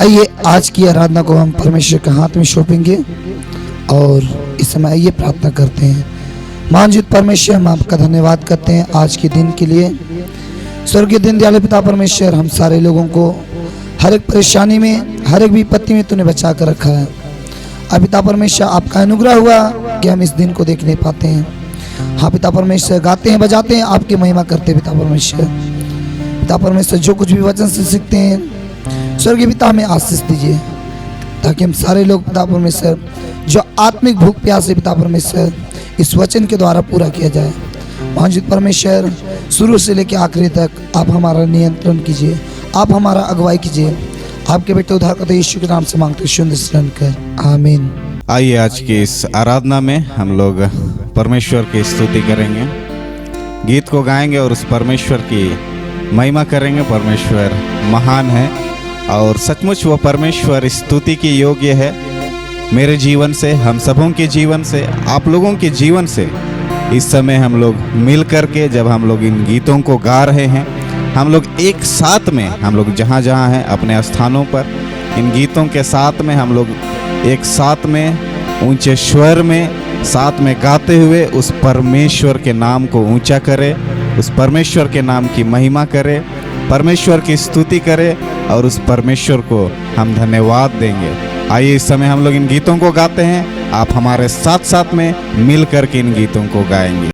आइए आज की आराधना को हम परमेश्वर के हाथ में सौंपेंगे और इस समय आइए प्रार्थना करते हैं। महानजीत परमेश्वर, हम आपका धन्यवाद करते हैं आज के दिन के लिए। स्वर्गीय दिन दयालु पिता परमेश्वर, हम सारे लोगों को हर एक परेशानी में, हर एक विपत्ति में तूने बचा कर रखा है। अब पिता परमेश्वर, आपका अनुग्रह हुआ कि हम इस दिन को देख नहीं पाते हैं। हाँ पिता परमेश्वर, गाते हैं, बजाते हैं, आपकी महिमा करते हैं। पिता परमेश्वर, जो कुछ भी वचन से सीखते हैं, स्वर्गीय पिता हमें आशीष दीजिए ताकि हम सारे लोग पिता परमेश्वर जो आत्मिक भूख प्यास है पिता परमेश्वर इस वचन के द्वारा पूरा किया जाए। महानजीत परमेश्वर, शुरू से लेकर आखिरी तक आप हमारा नियंत्रण कीजिए, आप हमारा अगुवाई कीजिए। आपके बेटे उद्धारकर्ता यीशु के नाम से मांगते शुद्ध शरण कर, आमीन। आइए आज की इस आराधना में हम लोग परमेश्वर की स्तुति करेंगे, गीत को गाएंगे और उस परमेश्वर की महिमा करेंगे। परमेश्वर महान है और सचमुच वो परमेश्वर स्तुति की योग्य है। मेरे जीवन से, हम सबों के जीवन से, आप लोगों के जीवन से इस समय हम लोग मिल कर के जब हम लोग इन गीतों को गा रहे हैं, हम लोग एक साथ में, हम लोग जहाँ जहाँ हैं अपने स्थानों पर इन गीतों के साथ में हम लोग एक साथ में ऊंचे स्वर में साथ में गाते हुए उस परमेश्वर के नाम को ऊंचा करें, उस परमेश्वर के नाम की महिमा करें, परमेश्वर की स्तुति करें और उस परमेश्वर को हम धन्यवाद देंगे। आइए इस समय हम लोग इन गीतों को गाते हैं, आप हमारे साथ साथ में मिल कर के इन गीतों को गाएंगे।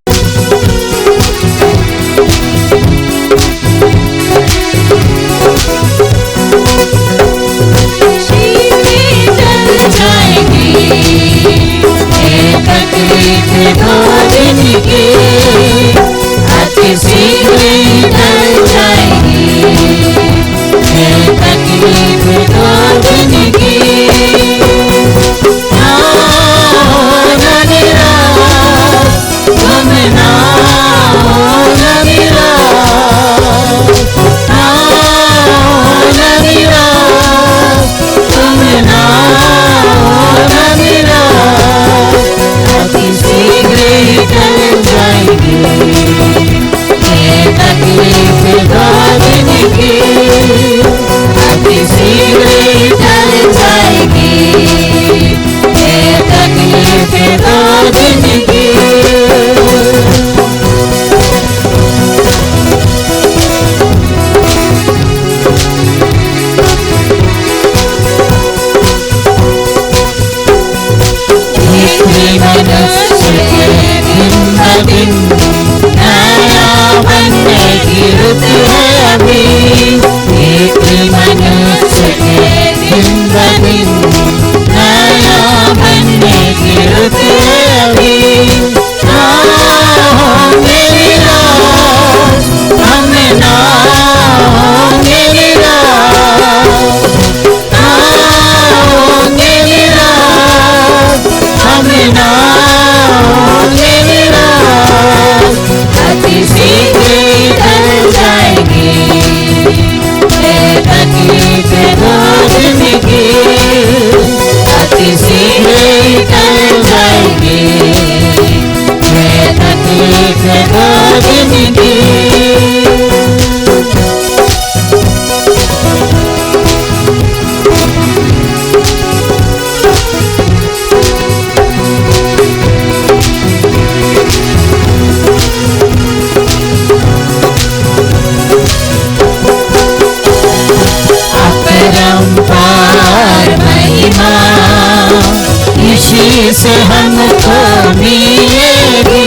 से हमको मिलेगी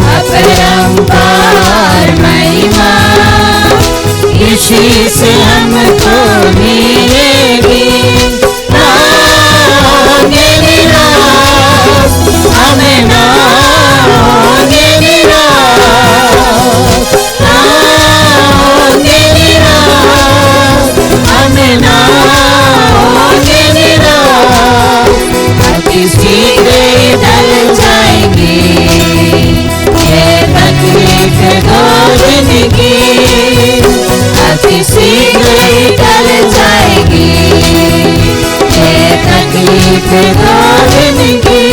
अपरंपार महिमा, इसी से हमको मिलेगी। होंगे निराश, हमें ना होंगे निराश, होंगे निराश, हमें ना होंगे निराश। शीघ्र टल जाएंगी ये तकलीफ दो दिन की, अति शीघ्र टल जाएगी ये तकलीफ दो दिन की।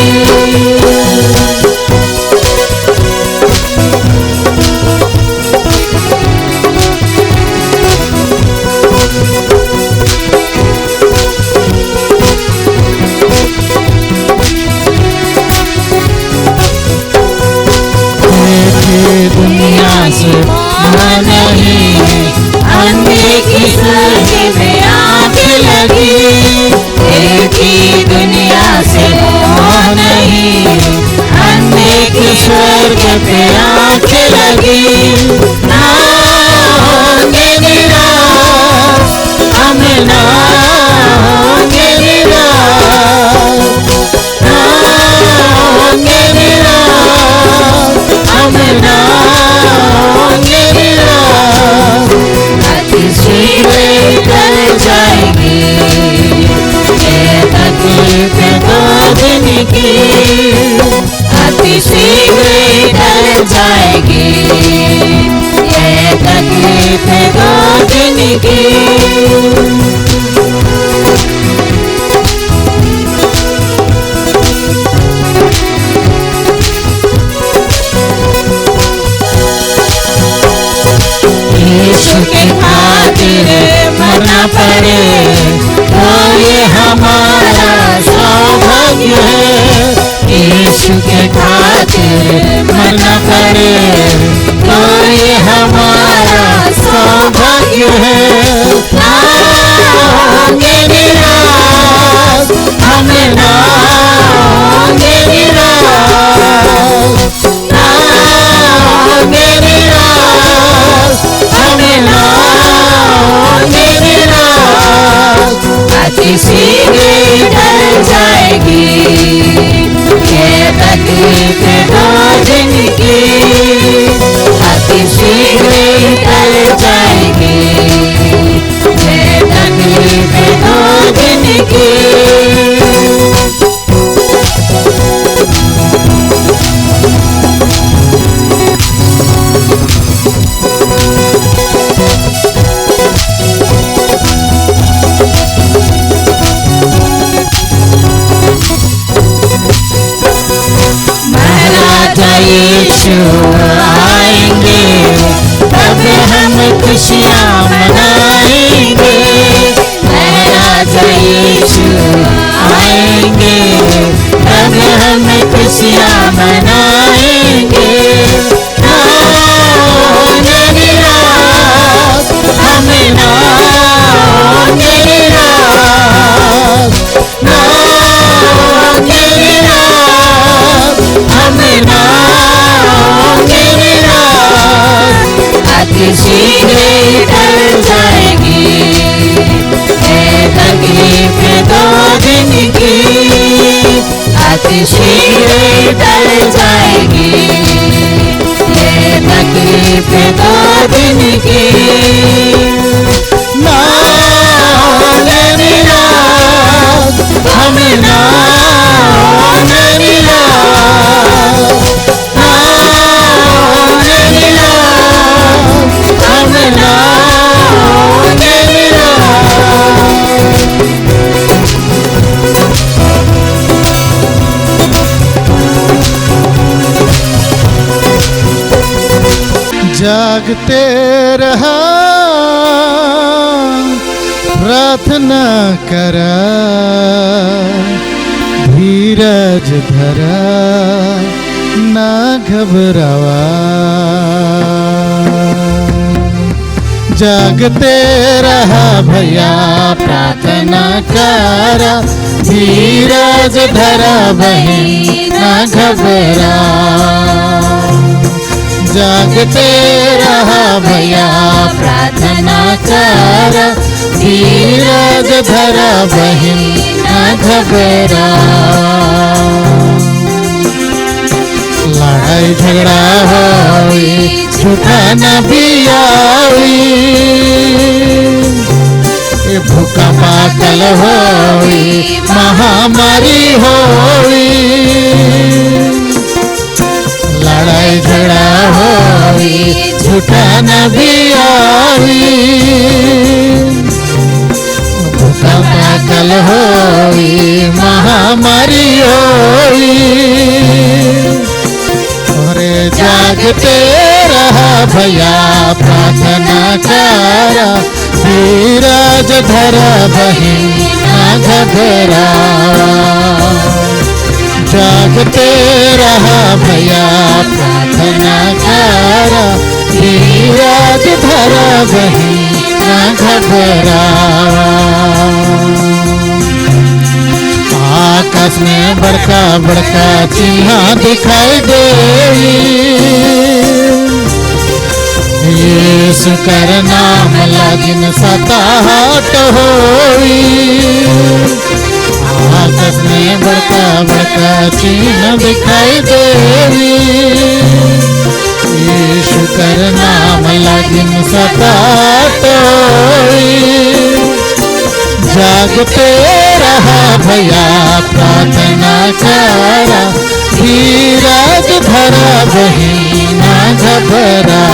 खुशियाँ मनाएंगे, राजा यीशु आएंगे, तब हम खुशियाँ मनाएंगे। ना होंगे निराश, हम ना होंगे निराश, ना होंगे निराश, हम ना होंगे निराश। अति शीघ्र टल जाएगी तकलीफ 2 दिन की, अति शीघ्र टल जाएगी ये तकलीफ 2 दिन की। ना होंगे निराश, हम ना होंगे निराश, ना होंगे निराश, हम ना होंगे निराश। जागते रहा, प्रार्थना करा, धीरज धरा, ना घबरावा। जागते रहा भैया, प्रार्थना करा, धीरज धरा बहन, ना घबरा। जागते रहा भैया, प्रार्थना करा, धीरज धरा बहन, ना घबरा। लड़ाई झगड़ा होई, झूठा न भी आई, भूखा पागल होई, महामारी होई। लड़ाई झगड़ा होई, झूठा न भी आई, भूखा पागल होई, महामारी होई। अरे जागते रहा भैया, प्रार्थना करा, धीरज धरा बहन, ना घबरा। जागते रहा भैया, प्रार्थना करा, धीरज धरा बहन, ना घबरा। आकाश में बड़का बड़का चिन्ह दिखाई दे, यीशु कर नाम लागिन सताहट होई। आकाश में बड़का बड़का चिन्ह दिखाई दे, यीशु कर नाम लागिन सताहट होई। जागते रहा भैया, प्रार्थना करा, धीरज धरा बहन, ना घबरा।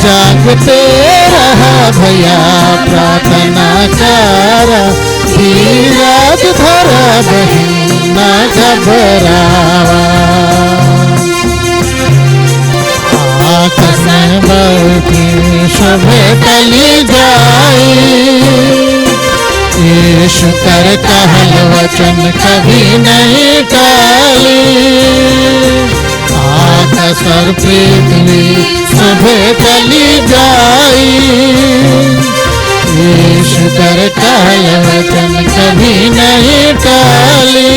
जागते रहा भैया, प्रार्थना करा, धीरज धरा बहन, ना घबरा। आकाश में बढ़ती शोभे तली जाई, यीशु कर कहल वचन कभी नहीं टाली। आकाश और पृथ्वी शोभे तली जाई, यीशु कर कहल वचन कभी नहीं टाली।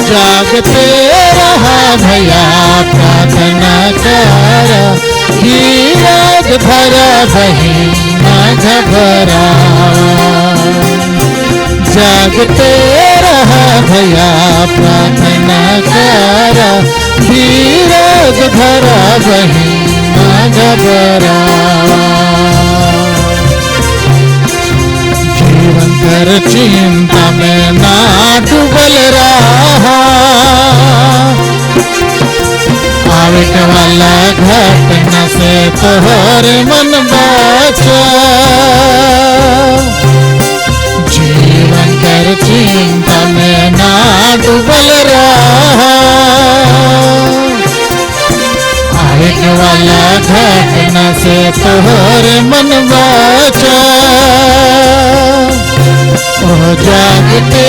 जागते रहा भैया, प्रार्थना करा, धीरज धरा बहन, ना घबरा। जागते रहा भैया, प्रार्थना करा, धीरज धरा बहन, ना घबरा। जीवन कर चिंता में ना डूबल रहा, आवे वाला घटना से तोहर मन बचा। जीवन कर चिंता में ना डूबल रहा, आवे वाला और मन वाचा। ओ जागते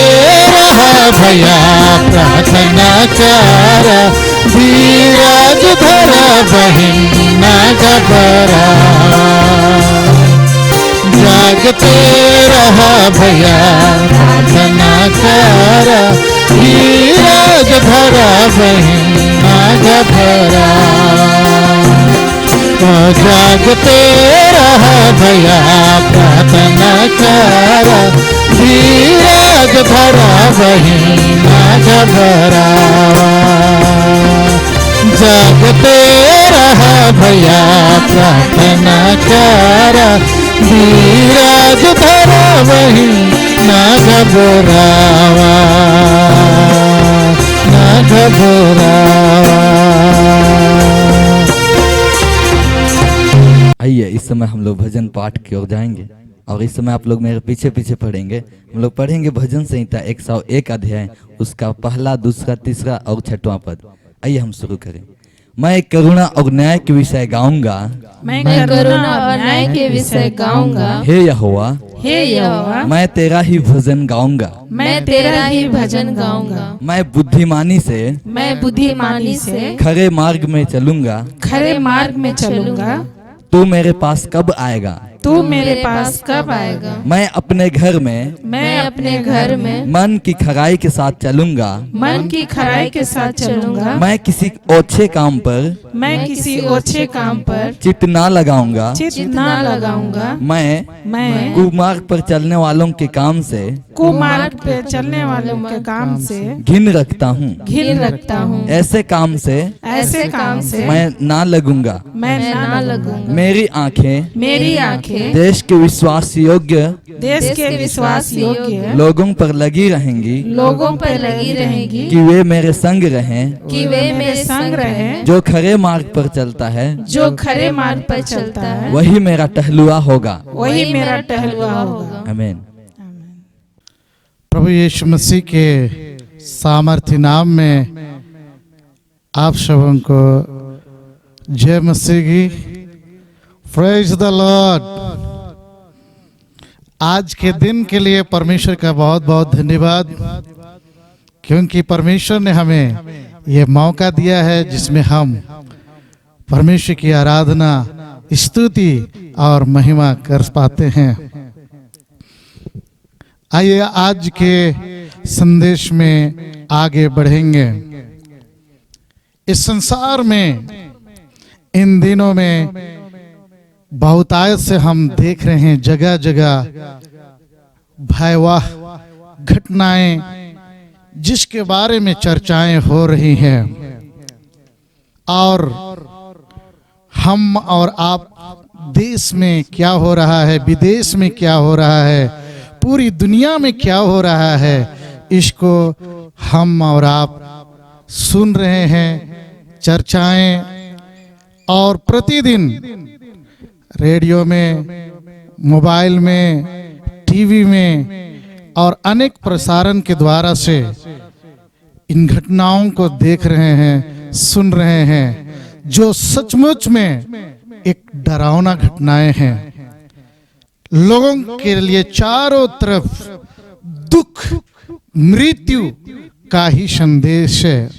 रहा भैया प्रार्थना करा, धीरज धरा बहिन ना घबरा। जागते रहा भैया प्रार्थना करा, धीरज धरा बहिन ना घबरा। जागते रहा भैया प्रार्थना करा, धीरज धरा बहिन ना घबरा। जागते रहा भैया प्रार्थना करा, धीरज धरा बहिन ना घबरावा, ना घबरावा। आइए इस समय हम लोग भजन पाठ की ओर जाएंगे और इस समय आप लोग मेरे पीछे पीछे पढ़ेंगे। हम लोग पढ़ेंगे भजन संहिता 101 अध्याय, उसका पहला, दूसरा, तीसरा और छठवां पद। आइए हम शुरू करें। मैं करुणा और न्याय के विषय गाऊंगा, मैं करुणा और न्याय के विषय गाऊंगा। हे यहोवा, हे यहोवा, मैं तेरा ही भजन गाऊंगा। मैं तेरा ही भजन गाऊंगा। मैं बुद्धिमानी से, मैं बुद्धिमानी से खरे मार्ग में चलूंगा। खरे मार्ग में चलूंगा। तू मेरे पास कब आएगा? तू मेरे पास कब आएगा? मैं अपने घर में, मैं अपने घर में मन की खराई के साथ चलूंगा। मन की खराई के साथ चलूंगा। मैं किसी ओछे काम पर, मैं किसी ओछे काम पर चित ना लगाऊंगा। चित ना लगाऊंगा। मैं कुमार्ग पर चलने वालों के काम से, कुमार्ग पे चलने वालों के काम से घिन रखता हूँ। घिन रखता हूँ। ऐसे काम से मैं ना लगूंगा। मैं ना लगूंगा। मेरी आंखें देश के विश्वास योग्य विश्वास योग्य लोगों पर लगी रहेंगी, कि वे मेरे संग रहें। जो खरे मार्ग पर चलता है, जो खरे मार्ग पर चलता है, वही मेरा टहलुआ होगा। वही मेरा टहलुआ होगा। आमीन। प्रभु यीशु मसीह के सामर्थ्य नाम में आप सबों को जय मसीह की। Praise the Lord. आज के दिन के लिए परमेश्वर का बहुत बहुत धन्यवाद, क्योंकि परमेश्वर ने हमें यह मौका दिया है जिसमें हम परमेश्वर की आराधना, स्तुति और महिमा कर पाते हैं। आइए आज के संदेश में आगे बढ़ेंगे। इस संसार में इन दिनों में बहुतायत से हम देख रहे हैं, जगह जगह भयावह घटनाएं जिसके बारे में चर्चाएं हो रही हैं, और हम और आप देश में क्या हो रहा है, विदेश में क्या हो रहा है, पूरी दुनिया में क्या हो रहा है, इसको हम और आप सुन रहे हैं। चर्चाएं और प्रतिदिन रेडियो में, मोबाइल में, टीवी में और अनेक प्रसारण के द्वारा से इन घटनाओं को देख रहे हैं, सुन रहे हैं, जो सचमुच में एक डरावना घटनाएं हैं। लोगों के लिए चारों तरफ दुख, मृत्यु का ही संदेश है।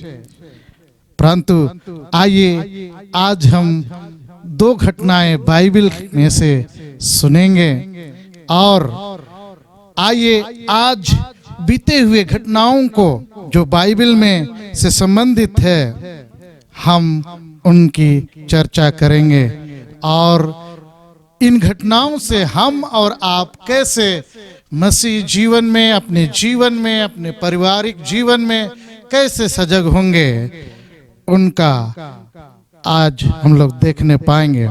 परंतु आइए आज हम दो घटनाएं बाइबल में से सुनेंगे, और आइए आज बीते हुए घटनाओं को जो बाइबल में से संबंधित है, हम उनकी चर्चा करेंगे, और इन घटनाओं से हम और आप कैसे मसीह जीवन में, अपने जीवन में, अपने पारिवारिक जीवन में कैसे सजग होंगे, उनका आज हम लोग देखने पाएंगे।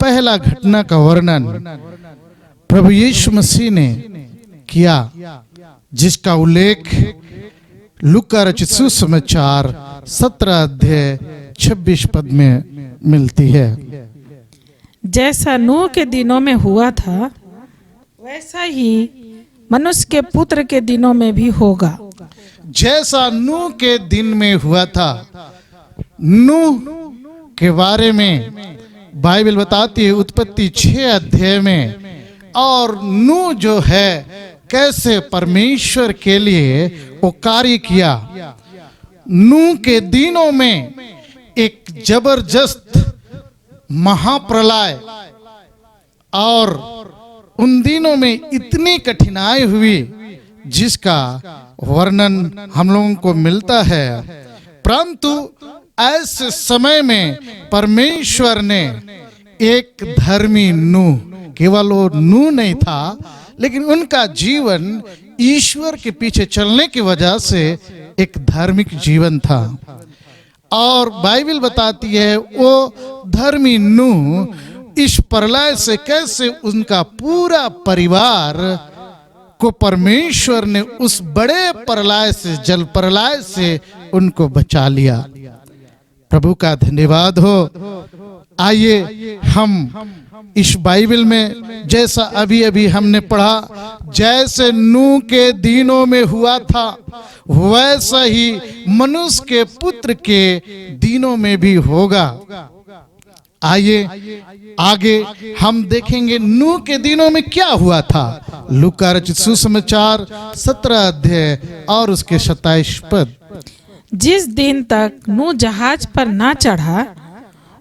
पहला घटना का वर्णन प्रभु यीशु मसीह ने किया, जिसका उल्लेख लूका रचित सुसमाचार 17 अध्याय 26 पद में मिलती है। जैसा नूह के दिनों में हुआ था, वैसा ही मनुष्य के पुत्र के दिनों में भी होगा। जैसा नूह के दिन में हुआ था, नूह के बारे में बाइबल बताती है उत्पत्ति 6 अध्याय में, और नूह जो है कैसे परमेश्वर के लिए वो कार्य किया। नूह के दिनों में एक जबरदस्त महाप्रलय, और उन दिनों में इतनी कठिनाई हुई जिसका वर्णन हम लोगों को मिलता है। परंतु ऐसे समय में परमेश्वर ने एक धर्मी नूह, केवल वो नूह नहीं था लेकिन उनका जीवन ईश्वर के पीछे चलने की वजह से एक धार्मिक जीवन था। और बाइबल बताती है वो धर्मी नूह इस प्रलय से कैसे उनका पूरा परिवार को परमेश्वर ने उस बड़े प्रलय से, जल प्रलय से उनको बचा लिया। प्रभु का धन्यवाद हो। आइए हम इस बाइबल में जैसा अभी अभी हमने पढ़ा, जैसे नूह के दिनों में हुआ था वैसा ही मनुष्य के पुत्र के दिनों में भी होगा। आइए आगे हम देखेंगे नूह के दिनों में क्या हुआ था। लूका रचित सुसमाचार 17 अध्याय और उसके 27 पद। जिस दिन तक नूह जहाज पर ना चढ़ा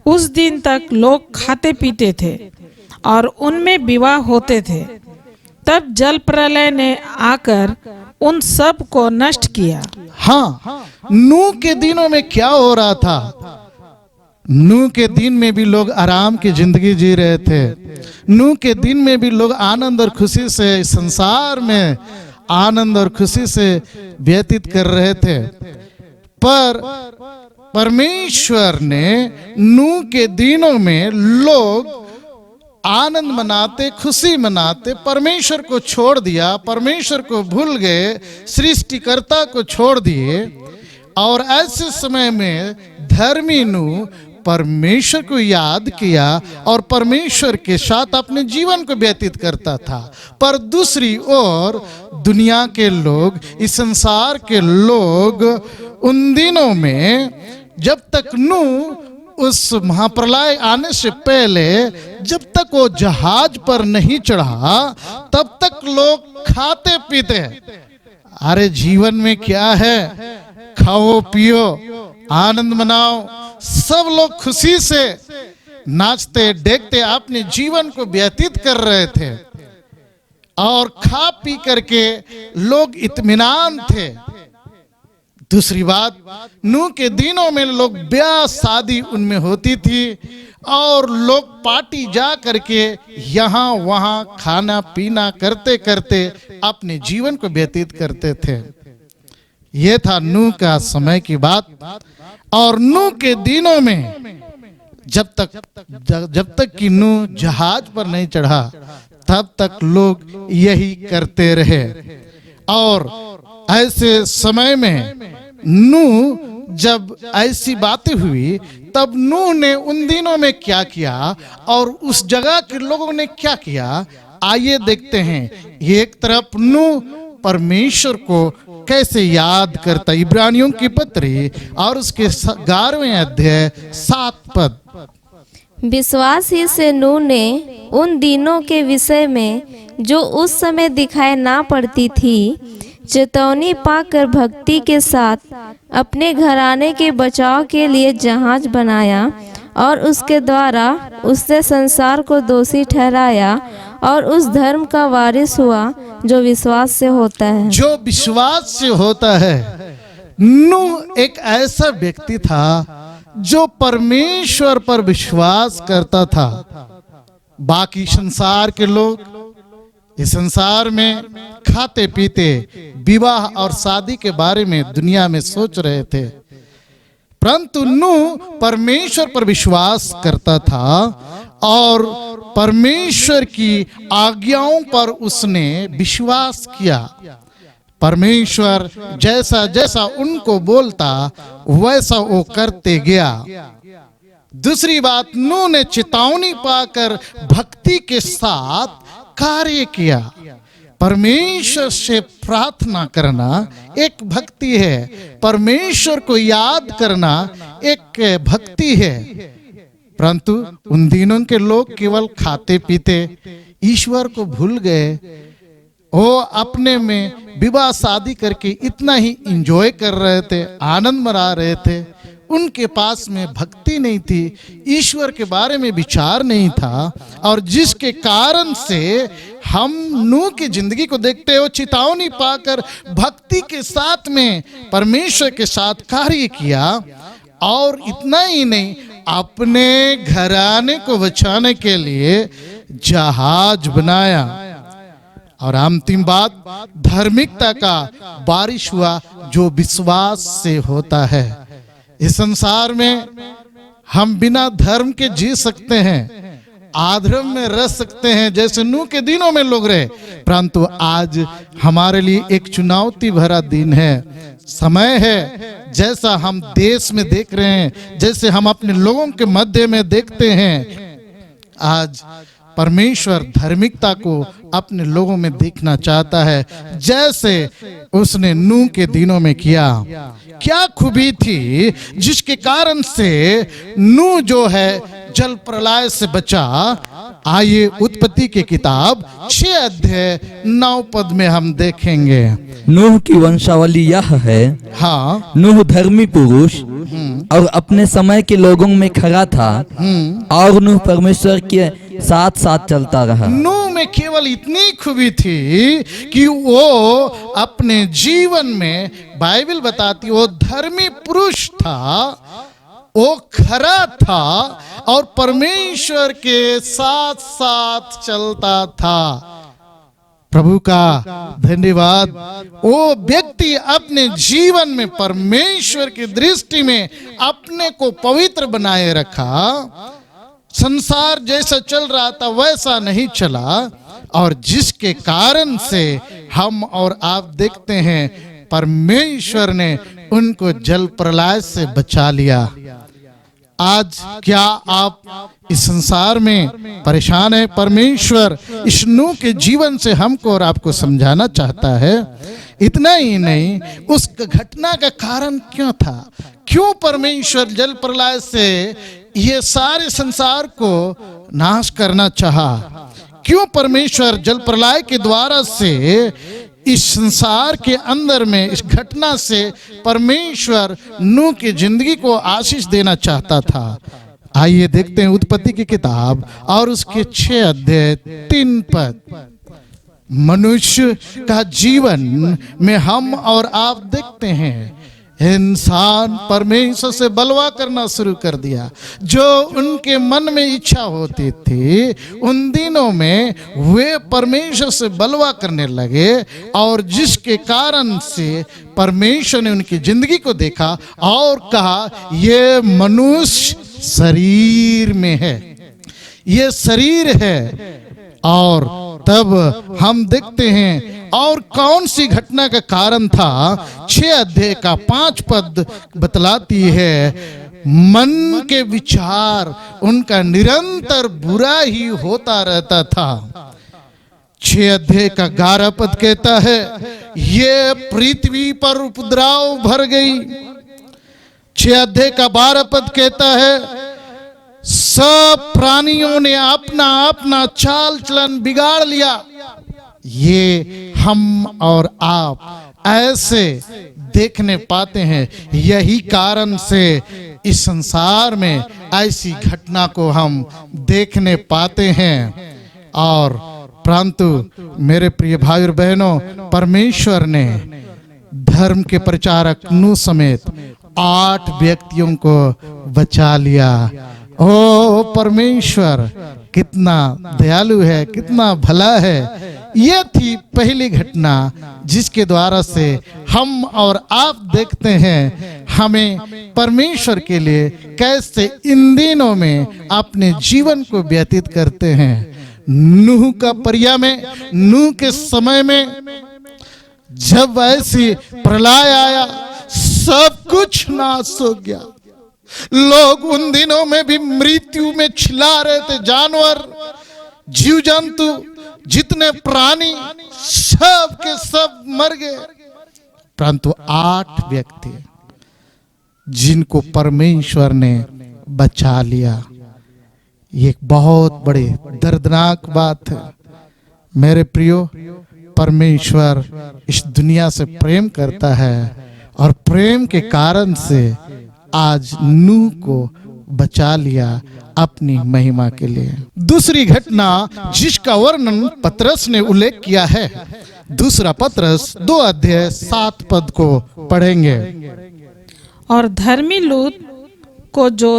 उस दिन तक लोग खाते पीते थे और उनमें विवाह होते थे। तब जल प्रलय ने आकर उन सब को नष्ट किया। हाँ, नूह के दिनों में क्या हो रहा था? नूह के दिन में भी लोग आराम की जिंदगी जी रहे थे। नूह के दिन में भी लोग आनंद और खुशी से संसार में आनंद और खुशी से व्यतीत कर रहे थे। पर परमेश्वर ने नूह के दिनों में लोग आनंद मनाते, खुशी मनाते परमेश्वर को छोड़ दिया, परमेश्वर को भूल गए, सृष्टिकर्ता को छोड़ दिए। और ऐसे समय में धर्मी नूह परमेश्वर को याद किया और परमेश्वर के साथ अपने जीवन को व्यतीत करता था। पर दूसरी ओर दुनिया के लोग, इस संसार के लोग उन दिनों में जब तक नूह उस महाप्रलय आने से पहले जब तक वो जहाज पर नहीं चढ़ा तब तक लोग खाते पीते। अरे जीवन में क्या है? खाओ पियो आनंद मनाओ। सब लोग खुशी से नाचते डेगते अपने जीवन को व्यतीत कर रहे थे और खा पी करके लोग इत्मीनान थे। दूसरी बात, नूह के दिनों में लोग ब्याह शादी उनमें होती थी और लोग पार्टी जा करके यहाँ वहाँ खाना पीना करते करते अपने जीवन को व्यतीत करते थे। यह था नूह का समय की बात। और नूह के दिनों में जब तक कि नूह जहाज पर नहीं चढ़ा तब तक लोग यही करते रहे। और ऐसे समय में नूह जब ऐसी बातें हुई तब नूह ने उन दिनों में क्या किया और उस जगह के लोगों ने क्या किया, आइए देखते हैं। एक तरफ नूह परमेश्वर को कैसे याद करता। इब्रानियों की पत्री और उसके 11वें अध्याय 7 पद। विश्वास ही से नूह ने उन दिनों के विषय में जो उस समय दिखाई ना पड़ती थी चेतावनी पाकर भक्ति के साथ अपने घराने के बचाव के लिए जहाज बनाया और उसके द्वारा उसने संसार को दोषी ठहराया और उस धर्म का वारिस हुआ जो विश्वास से होता है। जो विश्वास से होता है। नूह एक ऐसा व्यक्ति था जो परमेश्वर पर विश्वास करता था। बाकी संसार के लोग इस संसार में खाते पीते विवाह और शादी के बारे में दुनिया में सोच रहे थे, परंतु नूह परमेश्वर पर विश्वास करता था और परमेश्वर की आज्ञाओं पर उसने विश्वास किया। परमेश्वर जैसा जैसा उनको बोलता वैसा वो करते गया। दूसरी बात, नूह ने चेतावनी पाकर भक्ति के साथ कार्य किया। परमेश्वर से प्रार्थना करना एक भक्ति है, परमेश्वर को याद करना एक भक्ति है। परंतु उन दिनों के लोग केवल खाते पीते ईश्वर को भूल गए। वो अपने में विवाह शादी करके इतना ही एंजॉय कर रहे थे, आनंद मना रहे थे। उनके पास में भक्ति नहीं थी, ईश्वर के बारे में विचार नहीं था, और जिसके कारण से हम नूह की जिंदगी को देखते हो, चेतावनी पाकर भक्ति के साथ में परमेश्वर के साथ कार्य किया, और इतना ही नहीं, अपने घराने को बचाने के लिए जहाज बनाया। और अंतिम बात, धार्मिकता का बारिश हुआ जो विश्वास से होता है। इस संसार में हम बिना धर्म के जी सकते हैं, आधर्म में रह सकते हैं जैसे नूह के दिनों में लोग रहे, परंतु आज हमारे लिए एक चुनौती भरा दिन है, समय है। जैसा हम देश में देख रहे हैं, जैसे हम अपने लोगों के मध्य में देखते हैं, आज परमेश्वर धार्मिकता को अपने लोगों में देखना चाहता है, जैसे उसने नूह के दिनों में किया। क्या खूबी थी जिसके कारण से नूह जो है जल प्रलय से बचा। आइए उत्पत्ति की किताब 6 अध्याय 9 पद में हम देखेंगे। नूह की वंशावली यह है। हाँ, नूह धर्मी पुरुष और अपने समय के लोगों में खड़ा था, और नूह परमेश्वर के साथ साथ चलता रहा। नूह में केवल इतनी खूबी थी कि वो अपने जीवन में, बाइबल बताती, वो धर्मी पुरुष था, वो खरा था और परमेश्वर के साथ साथ चलता था। प्रभु का धन्यवाद। वो व्यक्ति अपने जीवन में परमेश्वर की दृष्टि में अपने को पवित्र बनाए रखा। संसार जैसा चल रहा था वैसा नहीं चला, और जिसके कारण से हम और आप देखते हैं परमेश्वर ने उनको जल प्रलय से बचा लिया। आज क्या आप इस संसार में परेशान है? परमेश्वर इस नूह के जीवन से हमको और आपको समझाना चाहता है। इतना ही नहीं, उस घटना का कारण क्यों था, क्यों परमेश्वर जल प्रलय से ये सारे संसार को नाश करना चाहा, क्यों परमेश्वर जल प्रलय के द्वारा से इस संसार के अंदर में, इस घटना से परमेश्वर नूह की जिंदगी को आशीष देना चाहता था। आइए देखते हैं उत्पत्ति की किताब और उसके 6 अध्याय 3 पद। मनुष्य का जीवन में हम और आप देखते हैं इंसान परमेश्वर से बलवा करना शुरू कर दिया। जो उनके मन में इच्छा होती थी, उन दिनों में वे परमेश्वर से बलवा करने लगे, और जिसके कारण से परमेश्वर ने उनकी जिंदगी को देखा और कहा ये मनुष्य शरीर में है, ये शरीर है। और तब हम देखते हैं और कौन सी घटना का कारण था। 6 अध्याय का 5 पद बतलाती है, मन के विचार उनका निरंतर बुरा ही होता रहता था। 6 अध्याय का 11 पद कहता है, ये पृथ्वी पर उपद्रव भर गई। 6 अध्याय का 12 पद कहता है, सब प्राणियों ने अपना अपना चाल चलन बिगाड़ लिया। ये हम और आप ऐसे देखने पाते हैं। यही कारण से इस संसार में ऐसी घटना को हम देखने पाते हैं। और परंतु मेरे प्रिय भाई और बहनों, परमेश्वर ने धर्म के प्रचारक नूह समेत 8 व्यक्तियों को बचा लिया। ओ परमेश्वर कितना दयालु है, कितना भला है। यह थी पहली घटना जिसके द्वारा से हम और आप देखते हैं हमें परमेश्वर के लिए कैसे इन दिनों में अपने जीवन को व्यतीत करते हैं। नूह का पर्याय में, नूह के समय में जब ऐसी प्रलय आया, सब कुछ नाश हो गया। लोग उन दिनों में भी मृत्यु में छिला रहे थे। जानवर, जीव जंतु, जितने प्राणी सब के सब मर गए, परंतु 8 व्यक्ति जिनको परमेश्वर ने बचा लिया। ये एक बहुत बड़ी दर्दनाक बात है। मेरे प्रियो, परमेश्वर इस दुनिया से प्रेम करता है और प्रेम के कारण से आज नूह को बचा लिया अपनी महिमा के लिए। दूसरी घटना जिसका वर्णन पतरस ने उल्लेख किया है, दूसरा पतरस 2 अध्याय 7 पद को पढ़ेंगे। और धर्मी लूत को जो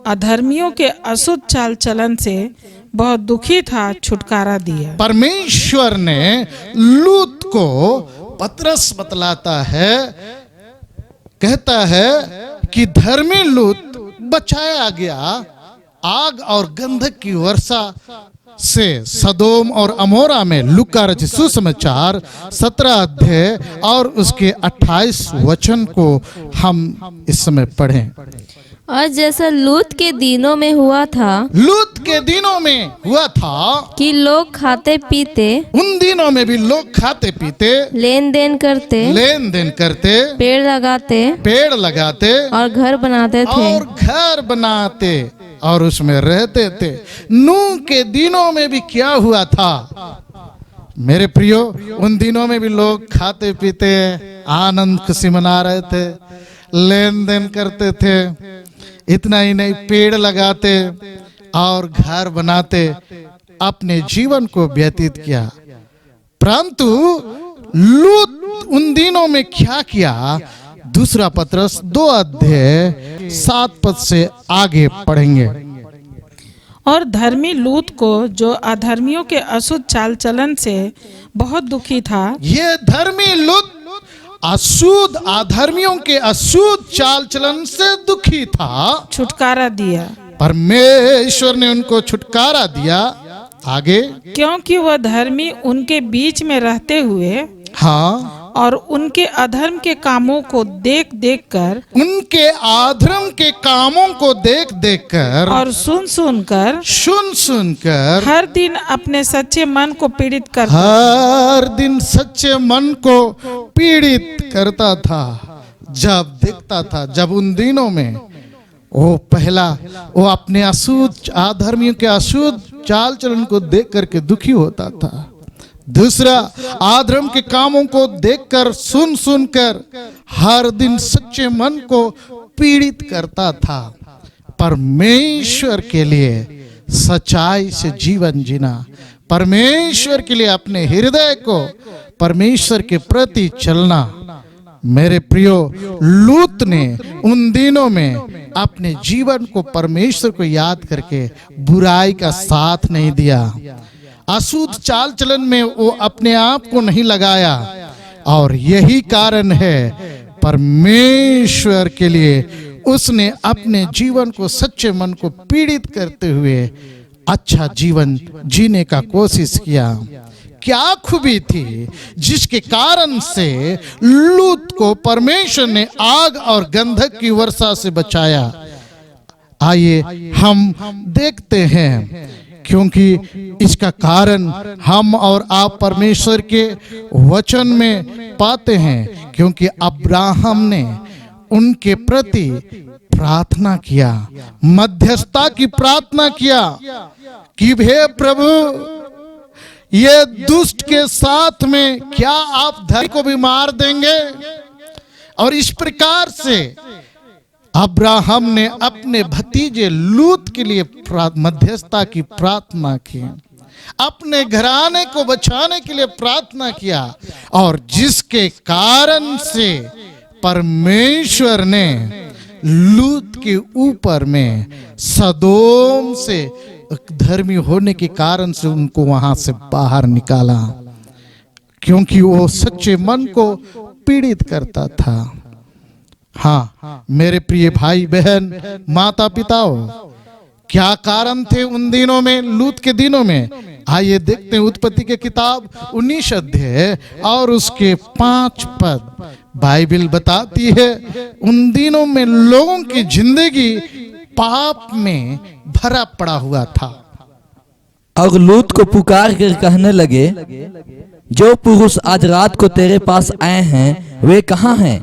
अधर्मियों के अशुद्ध चाल चलन से बहुत दुखी था, छुटकारा दिया। परमेश्वर ने लूत को, पतरस बतलाता है, कहता है कि धर्मी लूत बचाया गया आग और गंधक की वर्षा से सदोम और अमोरा में। लूका रचित सुसमाचार 17 अध्याय और उसके 28 वचन को हम इस समय पढ़ें। और जैसा लूत के दिनों में हुआ था, लूत के दिनों में हुआ था कि लोग खाते पीते, उन दिनों में भी लोग खाते पीते, लेन देन करते, पेड़ लगाते और घर बनाते थे और घर बनाते और उसमें रहते थे। नूह के दिनों में भी क्या हुआ था मेरे प्रियो? उन दिनों में भी लोग खाते पीते, आनंद खुशी मना रहे थे, लेन देन करते थे। इतना ही नहीं, पेड़ लगाते और घर बनाते, अपने जीवन को व्यतीत किया। परंतु लूत उन दिनों में क्या किया? दूसरा पतरस 2 अध्याय 7 पद से आगे पढ़ेंगे। और धर्मी लूत को जो अधर्मियों के अशुद्ध चाल चलन से बहुत दुखी था, ये धर्मी लूत अशुद्ध अधर्मियों के अशुद्ध चाल चलन से दुखी था, छुटकारा दिया। परमेश्वर ने उनको छुटकारा दिया। आगे, क्योंकि वह धर्मी उनके बीच में रहते हुए, हाँ, और उनके अधर्म के कामों को देख देख कर, उनके अधर्म के कामों को देख देख कर और सुन सुन कर हर दिन अपने सच्चे मन को पीड़ित करता, हर दिन सच्चे मन को पीड़ित करता था। जब देखता था, जब उन दिनों में वो अपने अशुद्ध अधर्मियों के अशुद्ध चाल चलन को देख करके दुखी होता था। दूसरा, अधर्म के कामों को देखकर सुन कर हर दिन सच्चे मन को पीड़ित करता था। परमेश्वर के लिए सच्चाई से जीवन जीना, परमेश्वर के लिए अपने हृदय को परमेश्वर के प्रति चलना। मेरे प्रियो, लूत ने उन दिनों में अपने जीवन को परमेश्वर को याद करके बुराई का साथ नहीं दिया, अशुद्ध चाल चलन में वो अपने आप को नहीं लगाया। और यही कारण है परमेश्वर के लिए उसने अपने जीवन को, सच्चे मन को पीड़ित करते हुए अच्छा जीवन जीने का कोशिश किया। क्या खूबी थी जिसके कारण से लूत को परमेश्वर ने आग और गंधक की वर्षा से बचाया? आइए हम देखते हैं, क्योंकि इसका कारण हम और आप परमेश्वर के वचन में पाते हैं। क्योंकि अब्राहम ने उनके प्रति प्रार्थना किया, मध्यस्थता की प्रार्थना किया कि हे प्रभु, ये दुष्ट के साथ में क्या आप धर्मी को भी मार देंगे? और इस प्रकार से अब्राहम ने अपने भतीजे लूत के लिए मध्यस्थता की प्रार्थना की, अपने घराने को बचाने के लिए प्रार्थना किया। और जिसके कारण से परमेश्वर ने लूत के ऊपर में सदोम से धर्मी होने के कारण से उनको वहां से बाहर निकाला, क्योंकि वो सच्चे मन को पीड़ित करता था। हाँ मेरे प्रिय भाई बहन, माता पिताओं, क्या कारण थे उन दिनों में, लूत के दिनों में? आइए देखते हैं उत्पत्ति के किताब 19 अध्याय और उसके 5 पद। बाइबल बताती है उन दिनों में लोगों की जिंदगी पाप में भरा पड़ा हुआ था। और लूत को पुकार कर कहने लगे, जो पुरुष आज रात को तेरे पास आए हैं वे कहाँ हैं?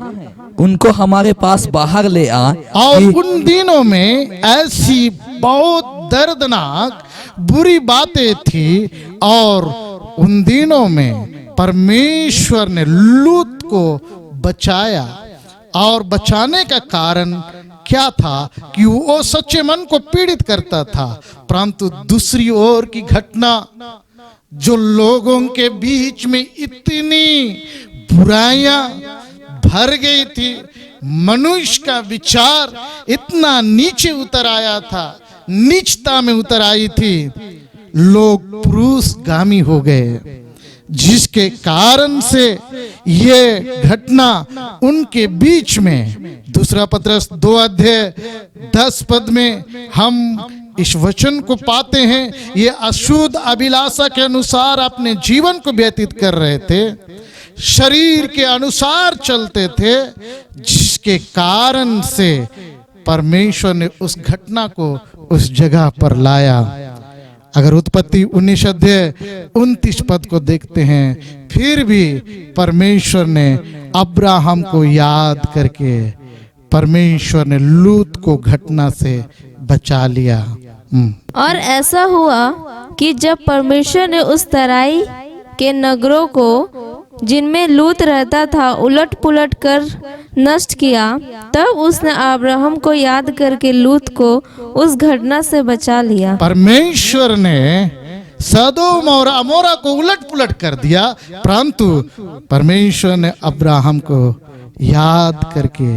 उनको हमारे पास बाहर ले आ और कि उन दिनों में ऐसी बहुत दर्दनाक बुरी बातें थी और उन दिनों में परमेश्वर ने लूत को बचाया। और बचाने का कारण क्या था कि वो सच्चे मन को पीड़ित करता था, परंतु दूसरी ओर की घटना जो लोगों के बीच में इतनी बुराइयां भर गई थी, मनुष्य का विचार इतना नीचे उतर आया था, नीचता में उतर आई थी, लोग पुरुषगामी हो गए, जिसके कारण से ये घटना उनके बीच में। दूसरा पत्रस 2 अध्याय 10 पद में हम इस वचन को पाते हैं, ये अशुद्ध अभिलाषा के अनुसार अपने जीवन को व्यतीत कर रहे थे, शरीर के अनुसार चलते थे, जिसके कारण से परमेश्वर ने उस घटना को उस जगह पर लाया। अगर उत्पत्ति 19 अध्याय 29 पद को देखते हैं, फिर भी परमेश्वर ने अब्राहम को याद करके परमेश्वर ने लूत को घटना से बचा लिया। और ऐसा हुआ कि जब परमेश्वर ने उस तराई के नगरों को जिनमें लूत रहता था उलट पुलट कर नष्ट किया, तब उसने अब्राहम को याद करके लूत को उस घटना से बचा लिया। परमेश्वर ने सदोम और अमोरा को उलट पुलट कर दिया, परंतु परमेश्वर ने अब्राहम को याद करके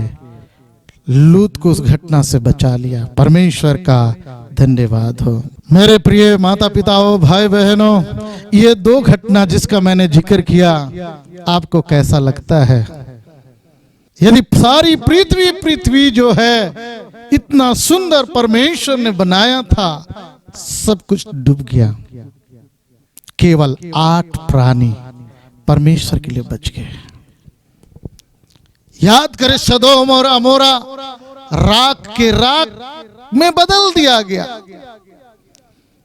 लूत को उस घटना से बचा लिया। परमेश्वर का धन्यवाद हो। मेरे प्रिय माता पिताओं, भाई बहनों, ये 2 घटना जिसका मैंने जिक्र किया, आपको कैसा लगता है? यदि सारी पृथ्वी जो है इतना सुंदर परमेश्वर ने बनाया था, सब कुछ डूब गया, केवल 8 प्राणी परमेश्वर के लिए बच गए। याद करें, सदोम और अमोरा राख के राख में बदल दिया गया,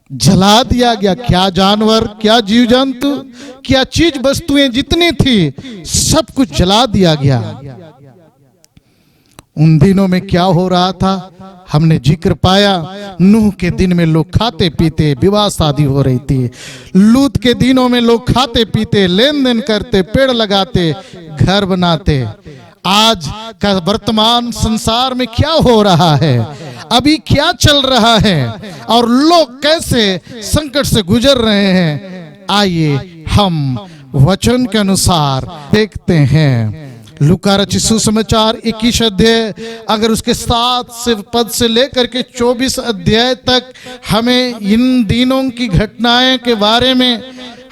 जला दिया गया। क्या जानवर, क्या जीव जंतु, क्या चीज वस्तुएं जितनी थी, सब कुछ जला दिया गया। उन दिनों में क्या हो रहा था हमने जिक्र पाया। नूह के दिन में लोग खाते पीते, विवाह शादी हो रही थी। लूत के दिनों में लोग खाते पीते, लेन देन करते, पेड़ लगाते, घर बनाते। आज का वर्तमान संसार में क्या हो रहा है, अभी क्या चल रहा है और लोग कैसे संकट से गुजर रहे हैं, आइए हम वचन के अनुसार देखते हैं। लूका रचित सुसमाचार 21 अध्याय, अगर उसके 7 पद से लेकर के 24 अध्याय तक हमें इन दिनों की घटनाएं के बारे में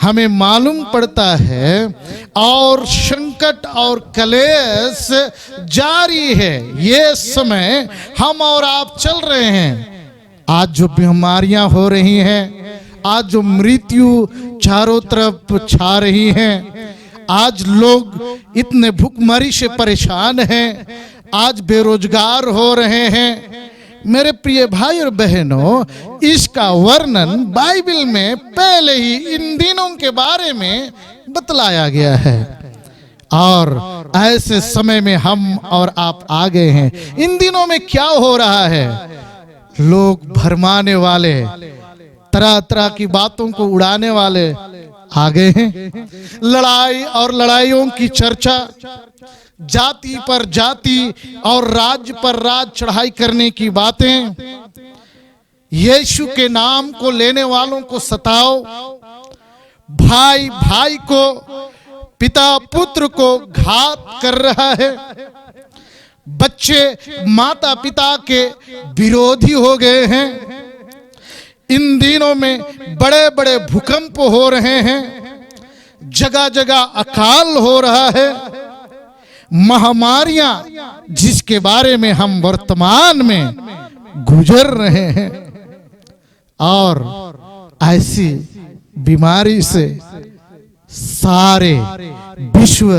हमें मालूम पड़ता है। और संकट और कलेश जारी है, ये समय हम और आप चल रहे हैं। आज जो बीमारियां हो रही हैं, आज जो मृत्यु चारों तरफ छा रही हैं, आज लोग इतने भूखमरी से परेशान हैं, आज बेरोजगार हो रहे हैं। मेरे प्रिय भाई और बहनों, इसका वर्णन बाइबल में पहले ही इन दिनों के बारे में बतलाया गया है। और ऐसे समय में हम और आप आ गए हैं। इन दिनों में क्या हो रहा है, लोग भरमाने वाले, तरह तरह की बातों को उड़ाने वाले आ गए हैं। लड़ाई और लड़ाइयों की चर्चा, जाति पर जाति और राज्य पर राज्य चढ़ाई करने की बातें, यीशु के नाम को लेने वालों को सताओ, भाई भाई को, पिता पुत्र को घात कर रहा है, बच्चे माता पिता के विरोधी हो गए हैं। इन दिनों में बड़े बड़े भूकंप हो रहे हैं, जगह जगह अकाल हो रहा है, महामारियां जिसके बारे में हम वर्तमान में गुजर रहे हैं। और ऐसी बीमारी से सारे विश्व,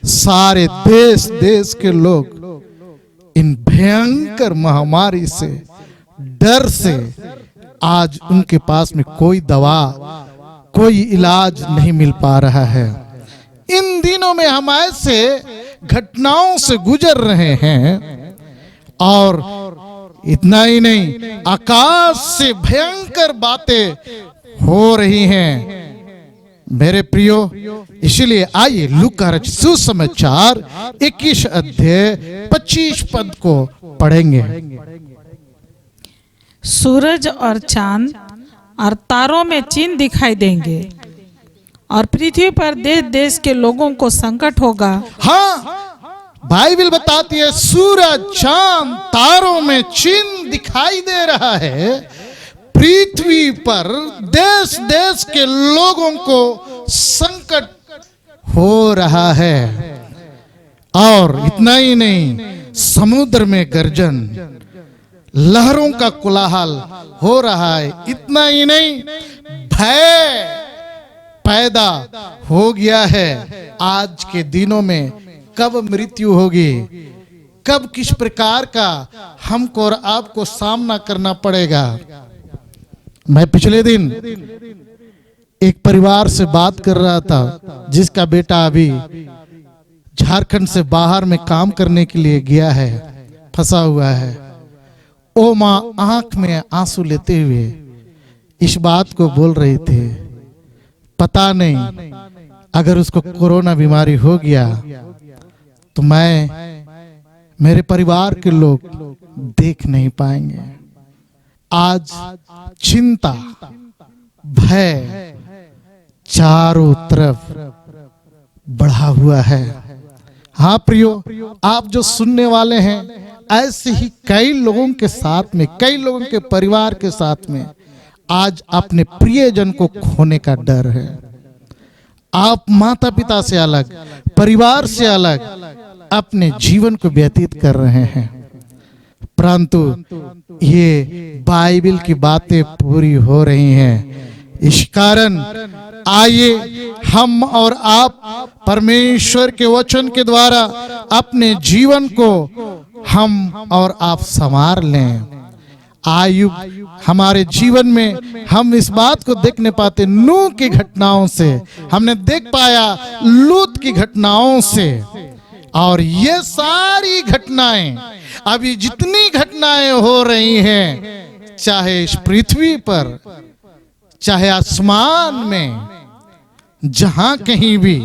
सारे देश देश के लोग इन भयंकर महामारी से, डर से आज उनके पास में कोई दवा, कोई इलाज नहीं मिल पा रहा है। इन दिनों में हम ऐसे घटनाओं से गुजर रहे हैं। और इतना ही नहीं, आकाश से भयंकर बातें हो रही हैं मेरे प्रियो। इसलिए आइए लूका रचित सुसमाचार 21 अध्याय 25 पद को पढ़ेंगे। सूरज और चांद और तारों में चिन्ह दिखाई देंगे और पृथ्वी पर देश देश के लोगों को संकट होगा। हाँ, बाइबल बताती है सूरज चांद तारों में चिन्ह दिखाई दे रहा है। पृथ्वी पर देश देश के लोगों को संकट हो रहा है। और इतना ही नहीं, समुद्र में गर्जन, लहरों का कोलाहल हो रहा है। इतना ही नहीं, भय पैदा हो गया है। आज के दिनों में कब मृत्यु होगी, कब किस प्रकार का हमको और आपको सामना करना पड़ेगा। मैं पिछले दिन एक परिवार से बात कर रहा था जिसका बेटा अभी झारखंड से बाहर में काम करने के लिए गया है, फंसा हुआ है। ओ माँ आंख में आंसू लेते हुए इस बात को बोल रही थे, पता नहीं अगर उसको कोरोना बीमारी हो गया तो मेरे परिवार के लोग देख नहीं पाएंगे। आज चिंता, भय चारों तरफ बढ़ा हुआ है। हाँ प्रियो, आप जो सुनने वाले हैं, ऐसे ही कई लोगों के साथ में, कई लोगों के परिवार के साथ में आज अपने प्रियजन को खोने का डर है। आप माता पिता से अलग, परिवार से अलग अपने जीवन को व्यतीत कर रहे हैं, परंतु ये बाइबल की बातें पूरी हो रही हैं। इस कारण आइए हम और आप परमेश्वर के वचन के द्वारा अपने जीवन को हम और आप संवार लें। आयु हमारे जीवन में हम इस बात को देखने पाते, नूह की घटनाओं से हमने देख पाया, लूत की घटनाओं से, और ये सारी घटनाएं, अभी जितनी घटनाएं हो रही हैं, चाहे इस पृथ्वी पर, चाहे आसमान में, जहां कहीं भी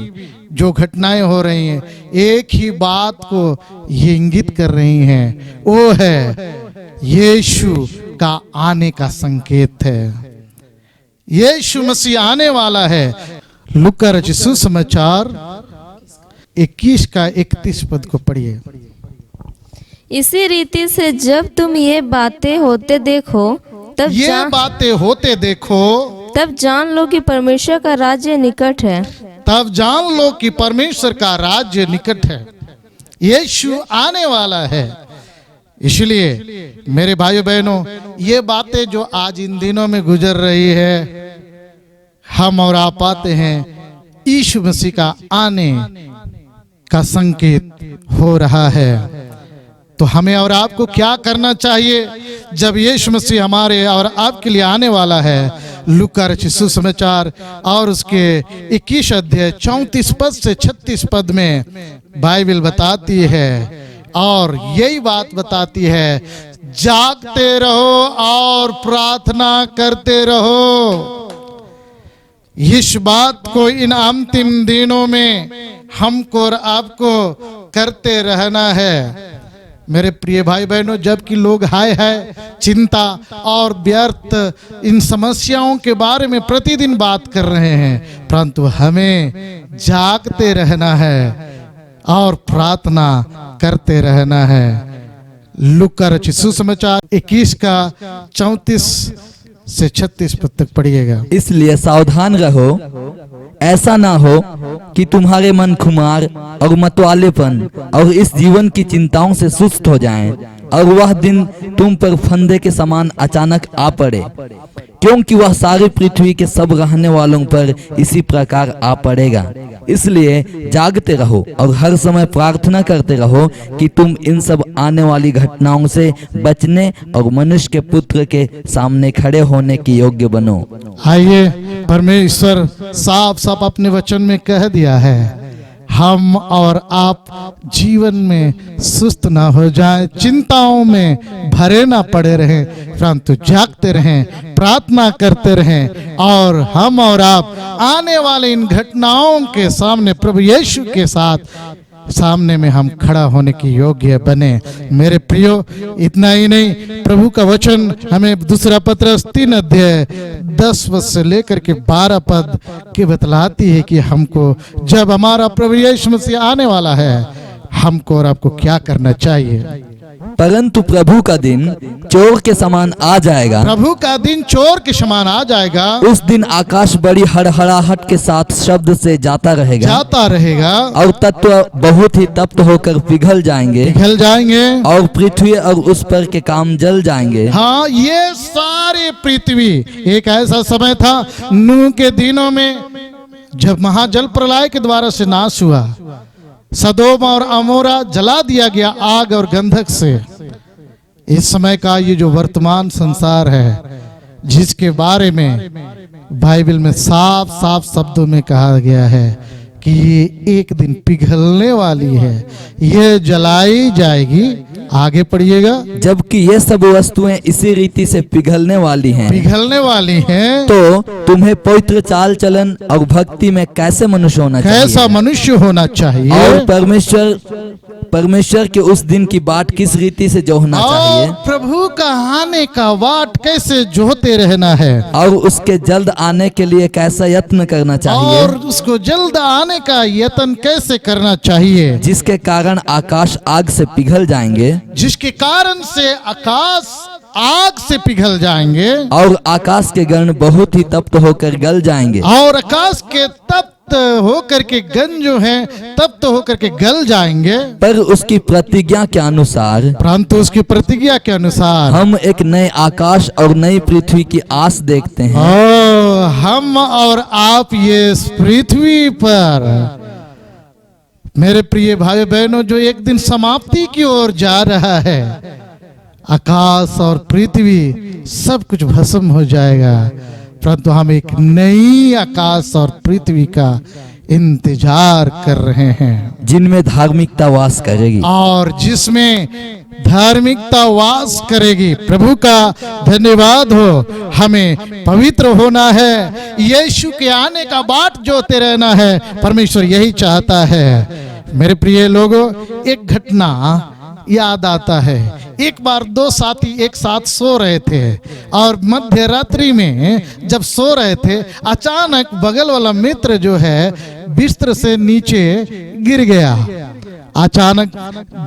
जो घटनाएं हो रही हैं, एक ही बात को ये इंगित कर रही हैं, वो है यीशु का आने का संकेत है। यीशु मसीह आने वाला है। लूका रचित सुसमाचार 21 का 31 पद को पढ़िए। इसी रीति से जब तुम ये बातें होते देखो तब जान लो कि परमेश्वर का राज्य निकट है। तब जान लो कि परमेश्वर का राज्य निकट है। यीशु आने वाला है। इसलिए मेरे भाइयों बहनों, ये बातें जो आज इन दिनों में गुजर रही है, हम और आप पाते हैं यीशु मसीह का आने का संकेत हो रहा है। तो हमें और आपको क्या करना चाहिए जब यीशु मसीह हमारे और आपके लिए आने वाला है? लूका रचित सुसमाचार और उसके 21 अध्याय 34 पद से 36 पद में बाइबल बताती है, और यही बात बताती है, जागते रहो और प्रार्थना करते रहो। इस बात को इन अंतिम दिनों में हमको और आपको करते रहना है। मेरे प्रिय भाई बहनों, जबकि लोग हाय हाय चिंता और व्यर्थ इन समस्याओं के बारे में प्रतिदिन बात कर रहे हैं, परंतु हमें जागते रहना है और प्रार्थना करते रहना है। लूका रचित सुसमाचार 21 का 34 से 36 पद तक पढ़िएगा। इसलिए सावधान रहो, ऐसा ना हो कि तुम्हारे मन खुमार और मतवालेपन और इस जीवन की चिंताओं से सुस्त हो जाएं, और वह दिन तुम पर फंदे के समान अचानक आ पड़े, क्योंकि वह सारी पृथ्वी के सब रहने वालों पर इसी प्रकार आ पड़ेगा। इसलिए जागते रहो और हर समय प्रार्थना करते रहो कि तुम इन सब आने वाली घटनाओं से बचने और मनुष्य के पुत्र के सामने खड़े होने के योग्य बनो। आइए, परमेश्वर साफ साफ अपने वचन में कह दिया है, हम और आप जीवन में सुस्त ना हो जाएं, चिंताओं में भरे ना पड़े रहें, परंतु जागते रहें, प्रार्थना करते रहें और हम और आप आने वाले इन घटनाओं के सामने प्रभु यीशु के सामने में हम खड़ा होने के योग्य बने। मेरे प्रियो, इतना ही नहीं, प्रभु का वचन हमें दूसरा पत्रस 3 अध्याय 10 पद से लेकर के 12 पद के बतलाती है कि हमको जब हमारा प्रभु यीशु मसीह आने वाला है, हमको और आपको क्या करना चाहिए। परंतु प्रभु का दिन चोर के समान आ जाएगा। प्रभु का दिन चोर के समान आ जाएगा। उस दिन आकाश बड़ी हड़हड़ाहट के साथ शब्द से जाता रहेगा और तत्व बहुत ही तप्त होकर पिघल जाएंगे और पृथ्वी और उस पर के काम जल जाएंगे। हाँ, ये सारे पृथ्वी, एक ऐसा समय था नूह के दिनों में जब महाजल प्रलय के द्वारा से नाश हुआ, सदोम और अमोरा जला दिया गया आग और गंधक से। इस समय का ये जो वर्तमान संसार है, जिसके बारे में बाइबल में साफ साफ शब्दों में कहा गया है कि ये एक दिन पिघलने वाली है, ये जलाई जाएगी। आगे पढ़िएगा। जबकि ये सब वस्तुएं इसी रीति से पिघलने वाली हैं, तो तुम्हें पवित्र चाल चलन और भक्ति में कैसा मनुष्य होना चाहिए और परमेश्वर के उस दिन की बाट किस रीति से जोहना चाहिए, प्रभु का आने का बाट कैसे जोहते रहना है और उसके जल्द आने के लिए कैसा यत्न करना चाहिए, और उसको जल्द आने का यत्न कैसे करना चाहिए, जिसके कारण आकाश आग से पिघल जाएंगे, आग से पिघल जाएंगे और आकाश के गण बहुत ही तप्त होकर गल जाएंगे, और आकाश के तप्त होकर के गण जो हैं तप्त होकर के गल जाएंगे। पर उसकी प्रतिज्ञा के अनुसार, परंतु उसकी प्रतिज्ञा के अनुसार हम एक नए आकाश और नई पृथ्वी की आस देखते हैं। हम और आप ये पृथ्वी पर, मेरे प्रिय भाई बहनों, जो एक दिन समाप्ति की ओर जा रहा है, आकाश और पृथ्वी सब कुछ भस्म हो जाएगा, परंतु हम एक नई आकाश और पृथ्वी का इंतजार कर रहे हैं, जिनमें धार्मिकता वास करेगी और जिसमें धार्मिकता वास करेगी। प्रभु का धन्यवाद हो। हमें पवित्र होना है, यीशु के आने का बाट जोते रहना है, परमेश्वर यही चाहता है। मेरे प्रिय लोगों, एक घटना याद आता है। एक बार दो साथी एक साथ सो रहे थे और मध्य रात्रि में जब सो रहे थे, अचानक बगल वाला मित्र जो है बिस्तर से नीचे गिर गया। अचानक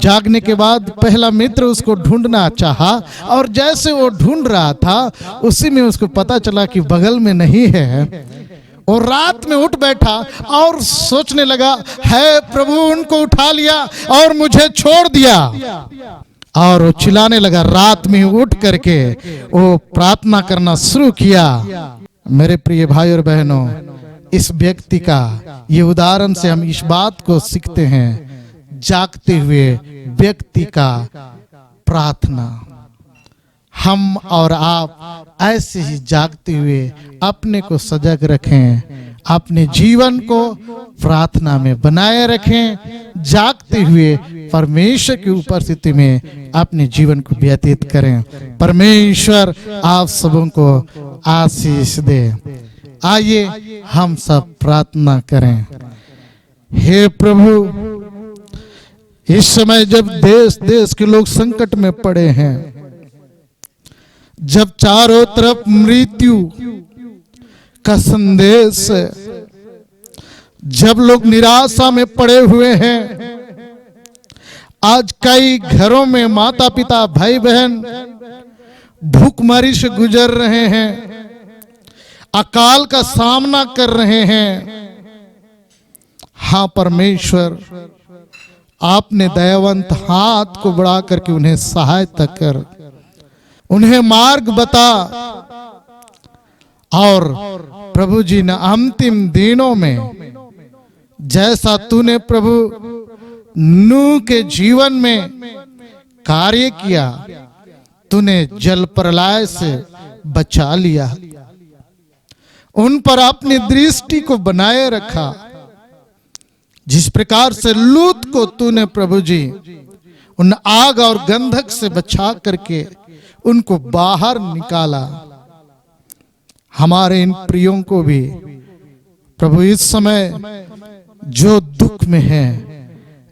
जागने के बाद पहला मित्र उसको ढूंढना चाहा और जैसे वो ढूंढ रहा था उसी में उसको पता चला कि बगल में नहीं है। और रात में उठ बैठा और सोचने लगा, है प्रभु उनको उठा लिया और मुझे छोड़ दिया। और वो चिल्लाने लगा। रात में उठ करके वो प्रार्थना करना शुरू किया। मेरे प्रिय भाई और बहनों, इस व्यक्ति का ये उदाहरण से हम इस बात को सीखते हैं, जागते हुए व्यक्ति का प्रार्थना। हम और आप ऐसे ही जागते हुए अपने को सजग रखें, अपने जीवन को प्रार्थना में बनाए रखें, जागते हुए परमेश्वर की उपस्थिति में अपने जीवन को व्यतीत करें। परमेश्वर आप सबों को आशीष दे। आइए हम सब प्रार्थना करें। हे प्रभु, इस समय जब देश देश के लोग संकट में पड़े हैं, जब चारों तरफ मृत्यु का संदेश है, जब लोग निराशा में पड़े हुए हैं, आज कई घरों में माता पिता भाई बहन भूखमरी से गुजर रहे हैं, अकाल का सामना कर रहे हैं। हाँ परमेश्वर, आपने दयावंत हाथ को बढ़ा करके उन्हें सहायता कर, उन्हें मार्ग बता। और प्रभु जी ने अंतिम दिनों में जैसा तूने प्रभु नूह के जीवन में कार्य किया, तूने जल प्रलय से बचा लिया, उन पर अपनी दृष्टि को बनाए रखा। जिस प्रकार से लूत को तूने प्रभु जी उन आग और गंधक से बचा करके उनको बाहर निकाला, हमारे इन प्रियों को भी प्रभु इस समय जो दुख में है,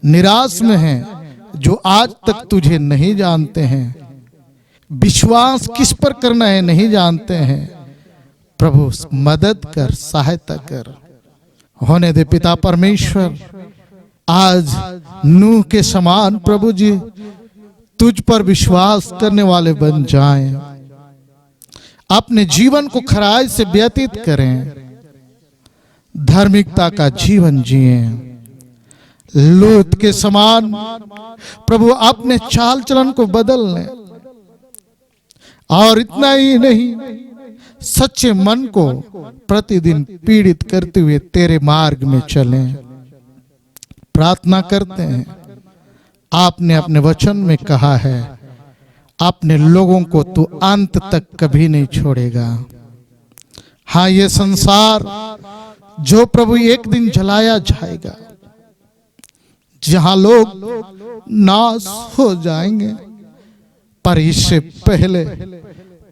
निराश में है, जो आज तक तुझे नहीं जानते हैं, विश्वास किस पर करना है नहीं जानते हैं, प्रभु मदद कर, सहायता कर। होने दे पिता परमेश्वर, आज नूह के समान प्रभु जी तुझ पर विश्वास करने वाले बन जाएं, अपने जीवन को खराई से व्यतीत करें, धार्मिकता का जीवन जिएं। लूत के समान प्रभु अपने चाल चलन को बदल लें, और इतना ही नहीं, सच्चे मन को प्रतिदिन पीड़ित करते हुए तेरे मार्ग में चलें। प्रार्थना करते हैं, आपने अपने वचन में कहा है अपने लोगों को तू अंत तक कभी नहीं छोड़ेगा। हाँ, ये संसार जो प्रभु एक दिन जलाया जाएगा, जहां लोग नाश हो जाएंगे, पर इससे पहले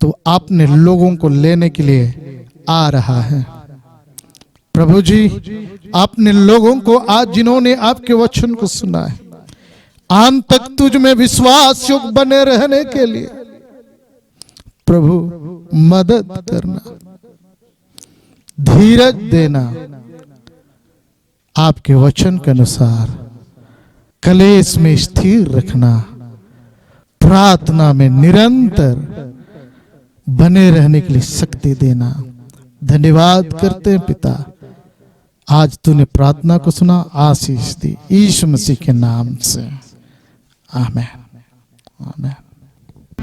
तो अपने लोगों को लेने के लिए आ रहा है। प्रभु जी, अपने लोगों को आज जिन्होंने आपके वचन को सुना है, अंत तक तुझ में विश्वास युक्त बने रहने के लिए प्रभु मदद करना, धीरज देना, आपके वचन के अनुसार कलेश में स्थिर रखना, प्रार्थना में निरंतर बने रहने के लिए शक्ति देना। धन्यवाद करते हैं पिता, आज तूने प्रार्थना को सुना, आशीष दी, यीशु मसीह के नाम से, आमीन, आमीन।